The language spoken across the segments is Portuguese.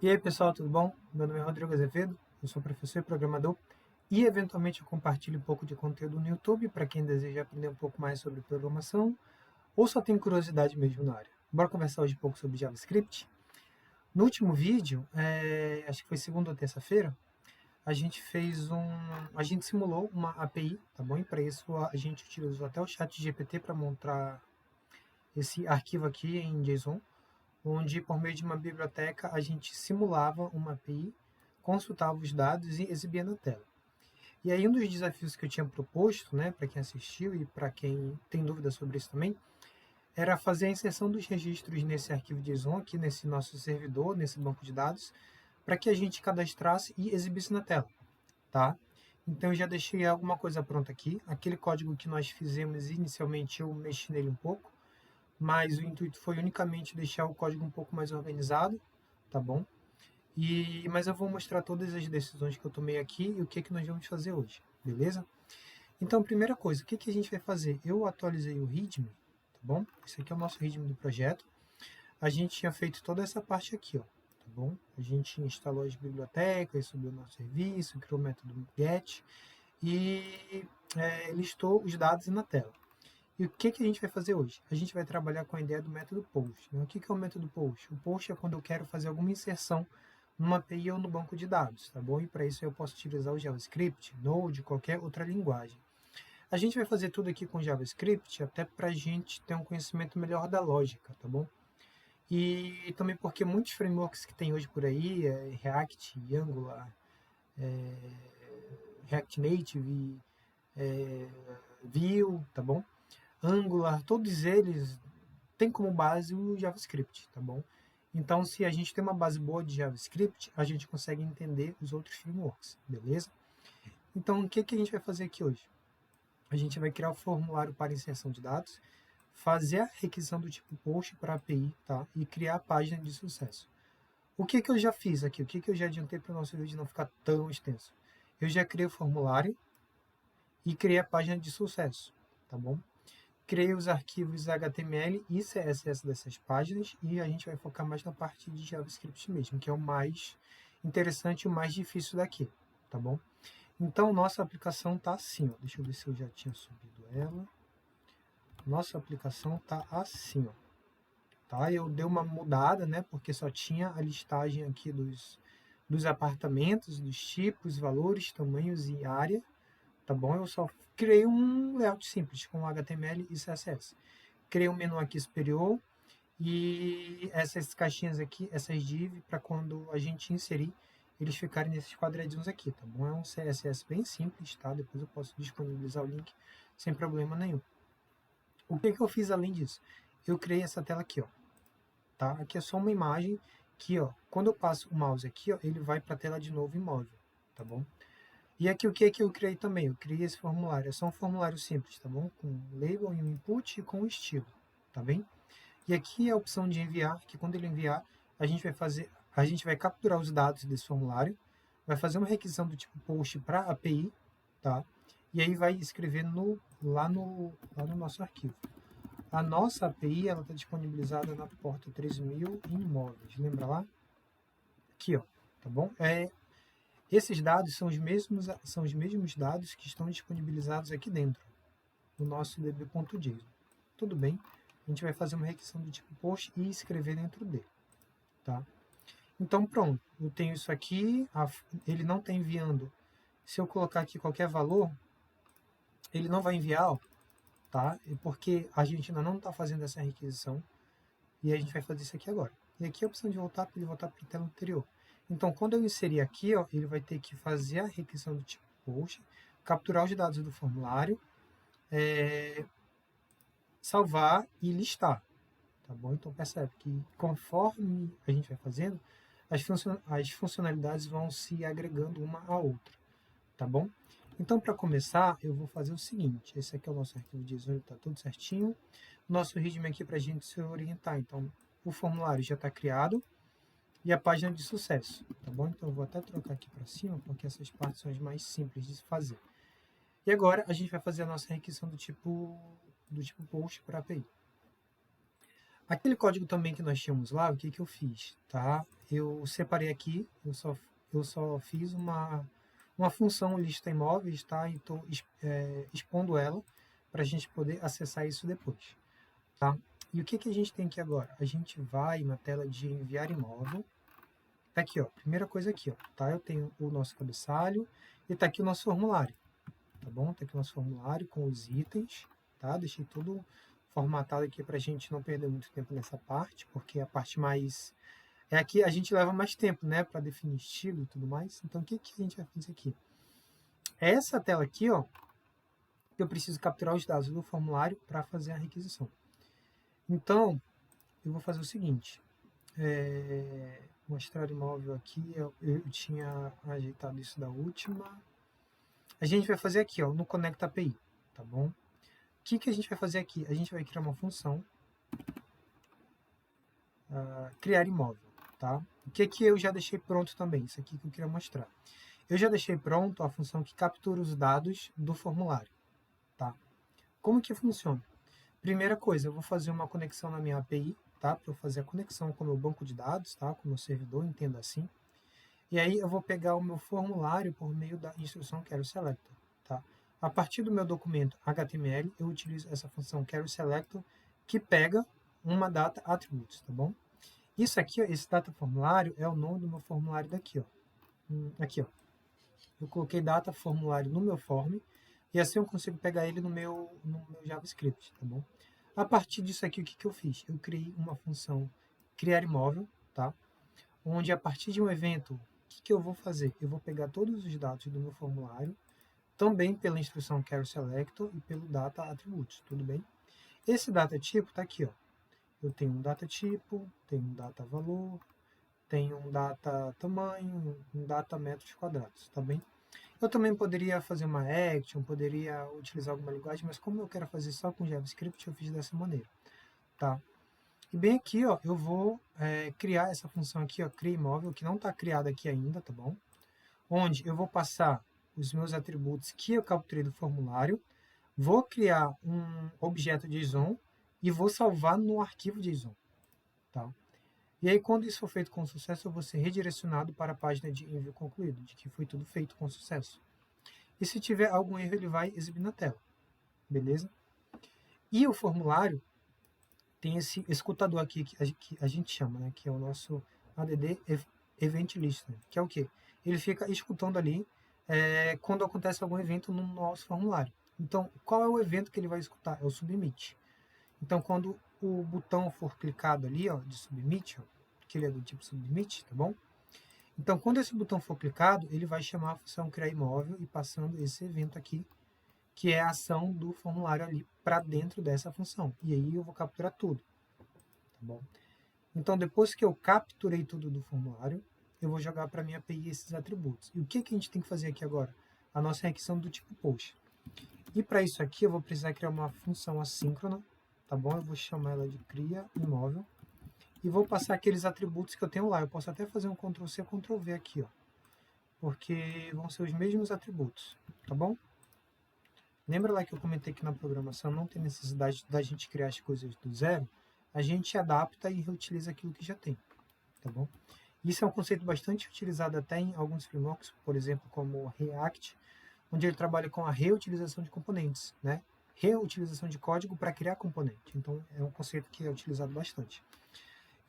E aí, pessoal, tudo bom? Meu nome é Rodrigo Azevedo, eu sou professor e programador e, eventualmente, eu compartilho um pouco de conteúdo no YouTube para quem deseja aprender um pouco mais sobre programação ou só tem curiosidade mesmo na área. Bora conversar hoje um pouco sobre JavaScript? No último vídeo, acho que foi segunda ou terça-feira, a gente a gente simulou uma API, tá bom? E para isso a gente utilizou até o chat GPT para montar esse arquivo aqui em JSON, onde, por meio de uma biblioteca, a gente simulava uma API, consultava os dados e exibia na tela. E aí, um dos desafios que eu tinha proposto, né, para quem assistiu e para quem tem dúvidas sobre isso também, era fazer a inserção dos registros nesse arquivo JSON, aqui nesse nosso servidor, nesse banco de dados, para que a gente cadastrasse e exibisse na tela, tá? Então, eu já deixei alguma coisa pronta aqui. Aquele código que nós fizemos inicialmente, eu mexi nele um pouco, mas o intuito foi unicamente deixar o código um pouco mais organizado, tá bom? Mas eu vou mostrar todas as decisões que eu tomei aqui e o que nós vamos fazer hoje, beleza? Então, primeira coisa, o que a gente vai fazer? Eu atualizei o README, tá bom? Esse aqui é o nosso README do projeto. A gente tinha feito toda essa parte aqui, ó, tá bom? A gente instalou as bibliotecas, subiu o nosso serviço, criou o método GET e listou os dados na tela. E o que a gente vai fazer hoje? A gente vai trabalhar com a ideia do método POST. Né? O que é o método POST? O POST é quando eu quero fazer alguma inserção numa API ou no banco de dados, tá bom? E para isso eu posso utilizar o JavaScript, Node, qualquer outra linguagem. A gente vai fazer tudo aqui com JavaScript até para a gente ter um conhecimento melhor da lógica, tá bom? E também porque muitos frameworks que tem hoje por aí, React, Angular, React Native, é, Vue, tá bom? Angular, todos eles têm como base o JavaScript, tá bom? Então, se a gente tem uma base boa de JavaScript, a gente consegue entender os outros frameworks, beleza? Então, o que a gente vai fazer aqui hoje? A gente vai criar o formulário para inserção de dados, fazer a requisição do tipo POST para a API, tá? E criar a página de sucesso. O que eu já fiz aqui? O que eu já adiantei para o nosso vídeo não ficar tão extenso? Eu já criei o formulário e criei a página de sucesso, tá bom? Criei os arquivos HTML e CSS dessas páginas e a gente vai focar mais na parte de JavaScript mesmo, que é o mais interessante e o mais difícil daqui, tá bom? Então, nossa aplicação está assim, ó. Deixa eu ver se eu já tinha subido ela. Nossa aplicação está assim, ó. Tá? Eu dei uma mudada, né? Porque só tinha a listagem aqui dos apartamentos, dos tipos, valores, tamanhos e área, tá bom? Eu só criei um layout simples com HTML e CSS. Criei um menu aqui superior e essas caixinhas aqui, essas div, para quando a gente inserir, eles ficarem nesses quadradinhos aqui, tá bom? É um CSS bem simples, tá? Depois eu posso disponibilizar o link sem problema nenhum. O que eu fiz além disso? Eu criei essa tela aqui, ó, tá? Aqui é só uma imagem que, ó, quando eu passo o mouse aqui, ó, ele vai para a tela de novo imóvel, tá bom? E aqui o que eu criei também? Eu criei esse formulário. É só um formulário simples, tá bom? Com label e um input e com estilo, tá bem? E aqui é a opção de enviar, que quando ele enviar, a gente vai capturar os dados desse formulário, vai fazer uma requisição do tipo post para API, tá? E aí vai escrever lá no nosso arquivo. A nossa API ela está disponibilizada na porta 3000 em imóveis. Lembra lá? Aqui, ó, tá bom? Esses dados são os mesmos dados que estão disponibilizados aqui dentro, no nosso db.json. Tudo bem? A gente vai fazer uma requisição do tipo post e escrever dentro dele, tá? Então, pronto. Eu tenho isso aqui, ele não está enviando. Se eu colocar aqui qualquer valor, ele não vai enviar, ó, tá? Porque a gente ainda não está fazendo essa requisição e a gente vai fazer isso aqui agora. E aqui é a opção de voltar para ele voltar para a tela anterior. Então, quando eu inserir aqui, ó, ele vai ter que fazer a requisição do tipo post, capturar os dados do formulário, salvar e listar. Tá bom? Então, percebe que conforme a gente vai fazendo, as funcionalidades vão se agregando uma à outra. Tá bom? Então, para começar, eu vou fazer o seguinte. Esse aqui é o nosso arquivo de exame, está tudo certinho. Nosso README aqui para a gente se orientar. Então, o formulário já está criado e a página de sucesso, tá bom? Então eu vou até trocar aqui para cima, porque essas partes são as mais simples de fazer. E agora a gente vai fazer a nossa requisição do tipo post para a API. Aquele código também que nós tínhamos lá, o que que eu fiz, tá? Eu separei aqui, eu só fiz uma função lista imóveis, tá? E estou expondo ela para a gente poder acessar isso depois, tá? E o que que a gente tem aqui agora? A gente vai na tela de enviar imóvel. Tá aqui, ó. Primeira coisa aqui, ó. Tá? Eu tenho o nosso cabeçalho e tá aqui o nosso formulário, tá bom? Tá aqui o nosso formulário com os itens, tá? Deixei tudo formatado aqui para a gente não perder muito tempo nessa parte, porque a parte mais é aqui a gente leva mais tempo, né, para definir estilo e tudo mais. Então, o que que a gente vai fazer aqui? Essa tela aqui, ó, eu preciso capturar os dados do formulário para fazer a requisição. Então, eu vou fazer o seguinte: mostrar imóvel aqui, eu tinha ajeitado isso da última. A gente vai fazer aqui, ó, no Conecta API, tá bom? O que que a gente vai fazer aqui? A gente vai criar uma função, criar imóvel, tá? O que que eu já deixei pronto também? Isso aqui que eu queria mostrar. Eu já deixei pronto a função que captura os dados do formulário, tá? Como que funciona? Primeira coisa, eu vou fazer uma conexão na minha API, tá? Para eu fazer a conexão com o meu banco de dados, tá? Com o meu servidor, entenda assim. E aí eu vou pegar o meu formulário por meio da instrução querySelector, tá? A partir do meu documento HTML, eu utilizo essa função querySelector que pega uma data attributes, tá bom? Isso aqui, ó, esse data formulário é o nome do meu formulário daqui, ó. Aqui, ó. Eu coloquei data formulário no meu form e assim eu consigo pegar ele no meu JavaScript, tá bom? A partir disso aqui, o que que eu fiz? Eu criei uma função criar imóvel, tá? Onde a partir de um evento, o que que eu vou fazer? Eu vou pegar todos os dados do meu formulário, também pela instrução querySelector e pelo data attributes, tudo bem? Esse data tipo está aqui, ó. Eu tenho um data tipo, tenho um data valor, tenho um data tamanho, um data metros quadrados, tá bem? Eu também poderia fazer uma action, poderia utilizar alguma linguagem, mas como eu quero fazer só com JavaScript, eu fiz dessa maneira, tá? E bem aqui, ó, eu vou criar essa função aqui, ó, cria imóvel, que não está criada aqui ainda, tá bom? Onde eu vou passar os meus atributos que eu capturei do formulário, vou criar um objeto JSON e vou salvar no arquivo JSON, tá? E aí, quando isso for feito com sucesso, eu vou ser redirecionado para a página de envio concluído, de que foi tudo feito com sucesso. E se tiver algum erro, ele vai exibir na tela, beleza? E o formulário tem esse escutador aqui que a gente chama, né, que é o nosso ADD Event Listener, que é o quê? Ele fica escutando ali quando acontece algum evento no nosso formulário. Então, qual é o evento que ele vai escutar? É o submit. Então, quando o botão for clicado ali, ó, de submit, ó, que ele é do tipo submit, tá bom? Então, quando esse botão for clicado, ele vai chamar a função criar imóvel e passando esse evento aqui, que é a ação do formulário ali para dentro dessa função. E aí eu vou capturar tudo, tá bom? Então, depois que eu capturei tudo do formulário, eu vou jogar para a minha API esses atributos. E o que que a gente tem que fazer aqui agora? A nossa requisição do tipo post. E para isso aqui, eu vou precisar criar uma função assíncrona, tá bom? Eu vou chamar ela de cria imóvel e vou passar aqueles atributos que eu tenho lá. Eu posso até fazer um Ctrl+C, Ctrl+V aqui, ó, porque vão ser os mesmos atributos, tá bom? Lembra lá que eu comentei que na programação não tem necessidade da gente criar as coisas do zero? A gente adapta e reutiliza aquilo que já tem, tá bom? Isso é um conceito bastante utilizado até em alguns frameworks, por exemplo, como React, onde ele trabalha com a reutilização de componentes, né? Reutilização de código para criar componente. Então, é um conceito que é utilizado bastante.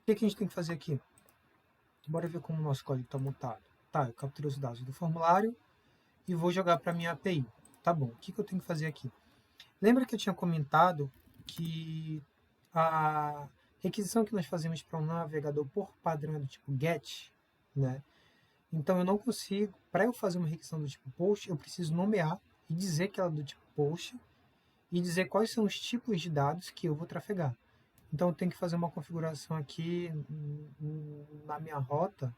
O que a gente tem que fazer aqui? Bora ver como o nosso código está montado. Tá, eu capturei os dados do formulário e vou jogar para a minha API. Tá bom, o que eu tenho que fazer aqui? Lembra que eu tinha comentado que a requisição que nós fazemos para um navegador por padrão é do tipo GET, né? Então eu não consigo, para eu fazer uma requisição do tipo POST, eu preciso nomear e dizer que ela é do tipo POST e dizer quais são os tipos de dados que eu vou trafegar. Então eu tenho que fazer uma configuração aqui na minha rota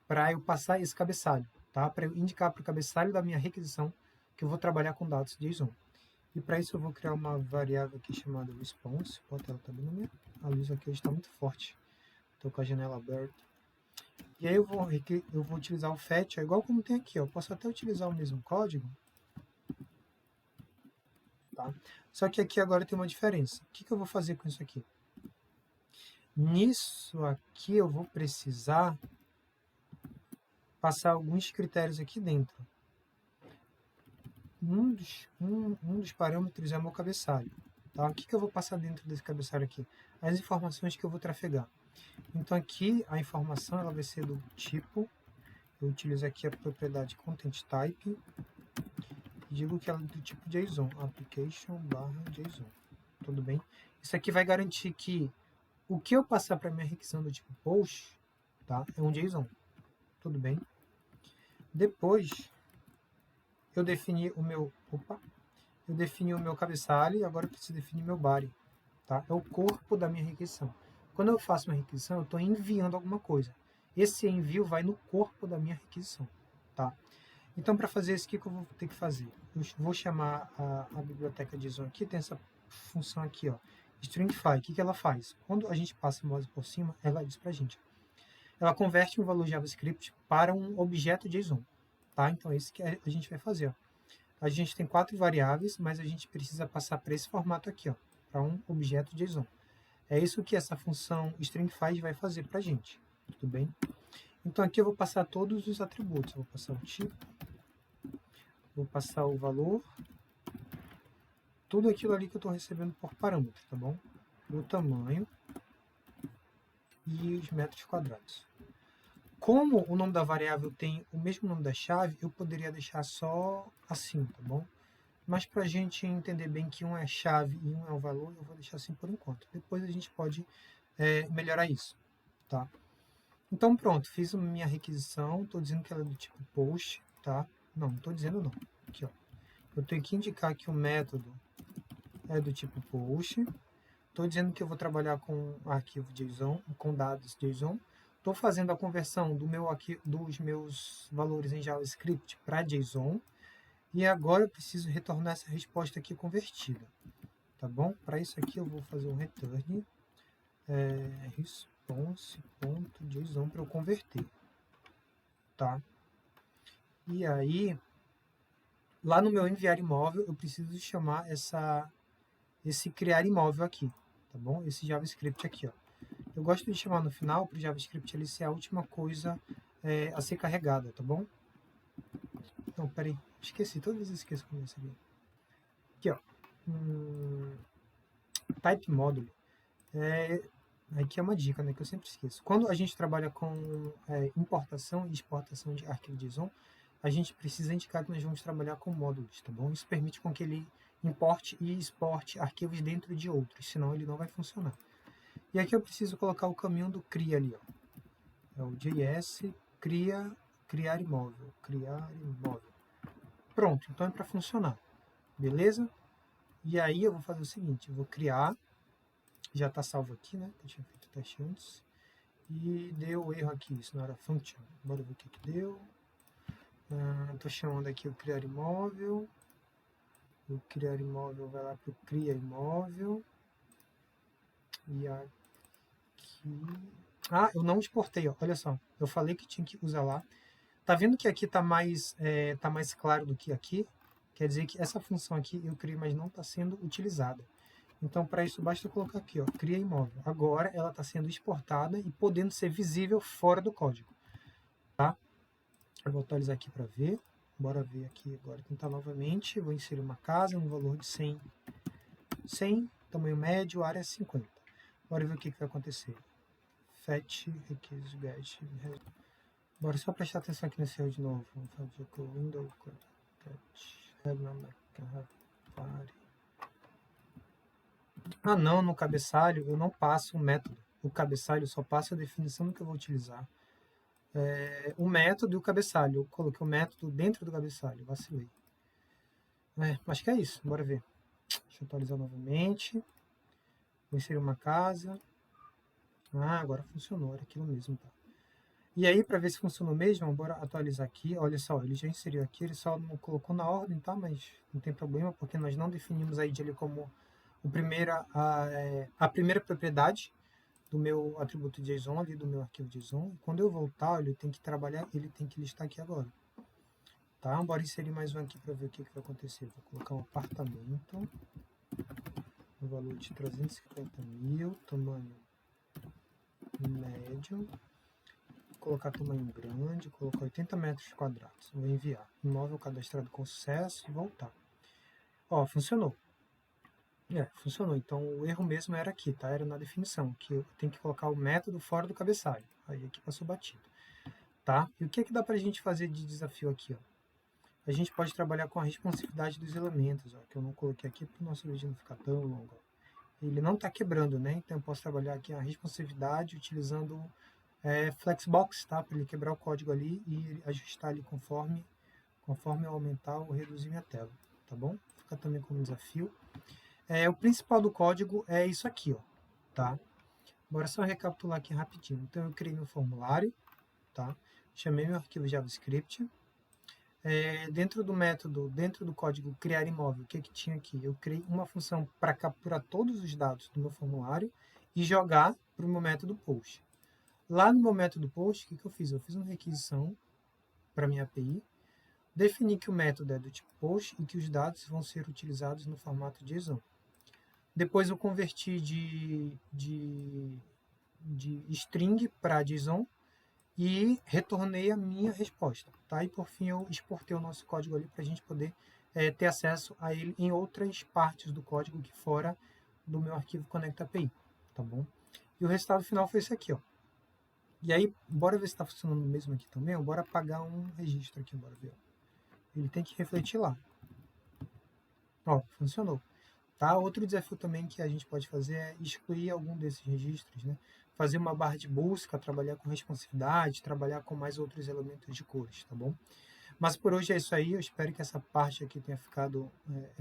para eu passar esse cabeçalho, tá? Para eu indicar para o cabeçalho da minha requisição que eu vou trabalhar com dados JSON. E para isso eu vou criar uma variável aqui chamada response. Bota ela também na minha. A luz aqui hoje está muito forte. Estou com a janela aberta. E aí eu vou utilizar o fetch, igual como tem aqui. Ó. Eu posso até utilizar o mesmo código. Tá? Só que aqui agora tem uma diferença. O que eu vou fazer com isso aqui? Nisso aqui eu vou precisar passar alguns critérios aqui dentro. Um dos parâmetros é o meu cabeçalho. Tá? O que eu vou passar dentro desse cabeçalho aqui? As informações que eu vou trafegar. Então aqui a informação ela vai ser do tipo, eu utilizo aqui a propriedade content type, e digo que ela é do tipo JSON, application/JSON. Tudo bem? Isso aqui vai garantir que o que eu passar para minha requisição do tipo post, tá, é um JSON. Tudo bem? Depois eu defini o meu, eu defini o meu cabeçalho e agora eu preciso definir meu body, tá? É o corpo da minha requisição. Quando eu faço uma requisição, eu estou enviando alguma coisa. Esse envio vai no corpo da minha requisição, tá? Então, para fazer isso, o que eu vou ter que fazer? Eu vou chamar a biblioteca JSON aqui, tem essa função aqui, ó, stringify. O que ela faz? Quando a gente passa o mouse por cima, ela diz para a gente. Ela converte um valor JavaScript para um objeto JSON, tá? Então, é isso que a gente vai fazer, ó. A gente tem 4 variáveis, mas a gente precisa passar para esse formato aqui, ó, para um objeto JSON. É isso que essa função stringify vai fazer para a gente, tudo bem? Então aqui eu vou passar todos os atributos, eu vou passar o tipo, vou passar o valor, tudo aquilo ali que eu estou recebendo por parâmetro, tá bom? O tamanho e os metros quadrados. Como o nome da variável tem o mesmo nome da chave, eu poderia deixar só assim, tá bom? Mas para a gente entender bem que um é chave e um é o valor, eu vou deixar assim por enquanto. Depois a gente pode melhorar isso, tá? Então pronto, fiz a minha requisição, estou dizendo que ela é do tipo post, tá? Não estou dizendo não. Aqui, ó. Eu tenho que indicar que o método é do tipo post. Estou dizendo que eu vou trabalhar com arquivo JSON, com dados JSON. Estou fazendo a conversão dos meus valores em JavaScript para JSON. E agora eu preciso retornar essa resposta aqui convertida. Tá bom? Para isso aqui eu vou fazer um return response.json para eu converter. Tá? E aí, lá no meu enviar imóvel, eu preciso chamar esse criar imóvel aqui, tá bom? Esse JavaScript aqui, ó. Eu gosto de chamar no final para o JavaScript ele ser a última coisa a ser carregada, tá bom? Não, peraí, esqueci, todas vezes esqueço como é aqui. Aqui, ó. Type módulo. Aqui é uma dica, né, que eu sempre esqueço. Quando a gente trabalha com importação e exportação de arquivo JSON, a gente precisa indicar que nós vamos trabalhar com módulos, tá bom? Isso permite com que ele importe e exporte arquivos dentro de outros, senão ele não vai funcionar. E aqui eu preciso colocar o caminho do cria ali, ó. É o JS criar imóvel, Pronto, então é para funcionar, beleza? E aí eu vou fazer o seguinte, eu vou criar, já está salvo aqui, né? Eu tinha feito o teste antes. E deu erro aqui, isso não era function. Bora ver o que deu. Estou chamando aqui o criar imóvel. O criar imóvel vai lá para o cria imóvel. E aqui... eu não exportei, ó. Olha só. Eu falei que tinha que usar lá. Tá vendo que aqui tá mais claro do que aqui? Quer dizer que essa função aqui eu criei, mas não está sendo utilizada. Então, para isso, basta colocar aqui, ó, cria imóvel. Agora, ela está sendo exportada e podendo ser visível fora do código. Tá? Eu vou atualizar aqui para ver. Bora ver aqui agora, tentar novamente. Vou inserir uma casa no valor de 100, tamanho médio, área 50. Bora ver o que vai acontecer. Fetch, requisitos, get. Bora só prestar atenção aqui nesse erro de novo. Vamos fazer com o window, não, no cabeçalho eu não passo o método. O cabeçalho eu só passo a definição do que eu vou utilizar. O método e o cabeçalho. Eu coloquei o método dentro do cabeçalho, vacilei. Acho que é isso, bora ver. Deixa eu atualizar novamente. Vou inserir uma casa. Agora funcionou, era aquilo mesmo. Tá? E aí, para ver se funcionou mesmo, bora atualizar aqui. Olha só, ele já inseriu aqui, ele só não colocou na ordem, tá? Mas não tem problema, porque nós não definimos a id ali como a primeira propriedade do meu atributo JSON ali, do meu arquivo JSON. Quando eu voltar, ele tem que trabalhar, ele tem que listar aqui agora. Tá? Bora inserir mais um aqui para ver o que vai acontecer. Vou colocar um apartamento, no valor de 350 mil, tamanho médio, colocar tamanho grande, colocar 80 metros quadrados. Vou enviar. Imóvel cadastrado com sucesso e voltar. Ó, funcionou. Funcionou. Então, o erro mesmo era aqui, tá? Era na definição, que eu tenho que colocar o método fora do cabeçalho. Aí aqui passou batido, tá? E o que dá pra gente fazer de desafio aqui, ó? A gente pode trabalhar com a responsividade dos elementos, ó, que eu não coloquei aqui para o nosso vídeo não ficar tão longo. Ele não está quebrando, né? Então eu posso trabalhar aqui a responsividade utilizando Flexbox, tá? Para ele quebrar o código ali e ajustar ali conforme eu aumentar ou reduzir minha tela, tá bom? Fica também como desafio. O principal do código é isso aqui, ó, tá? Bora só recapitular aqui rapidinho. Então eu criei meu formulário, tá? Chamei meu arquivo JavaScript. Dentro do método, dentro do código criar imóvel, o que tinha aqui? Eu criei uma função para capturar todos os dados do meu formulário e jogar para o meu método post. Lá no meu método post, o que eu fiz? Eu fiz uma requisição para minha API, defini que o método é do tipo post e que os dados vão ser utilizados no formato JSON. Depois eu converti de string para JSON e retornei a minha resposta, tá? E por fim eu exportei o nosso código ali para a gente poder ter acesso a ele em outras partes do código que fora do meu arquivo Connect API, tá bom? E o resultado final foi esse aqui, ó. E aí, bora ver se está funcionando mesmo aqui também, ó. Bora apagar um registro aqui, bora ver. Ele tem que refletir lá. Ó, funcionou. Tá? Outro desafio também que a gente pode fazer é excluir algum desses registros, né? Fazer uma barra de busca, trabalhar com responsividade, trabalhar com mais outros elementos de cores, tá bom? Mas por hoje é isso aí, eu espero que essa parte aqui tenha ficado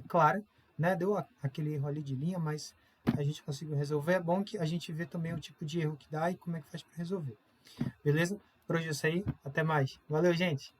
clara, né? Deu aquele erro ali de linha, mas a gente conseguiu resolver. É bom que a gente vê também o tipo de erro que dá e como é que faz para resolver. Beleza? Por hoje é isso aí, até mais. Valeu, gente!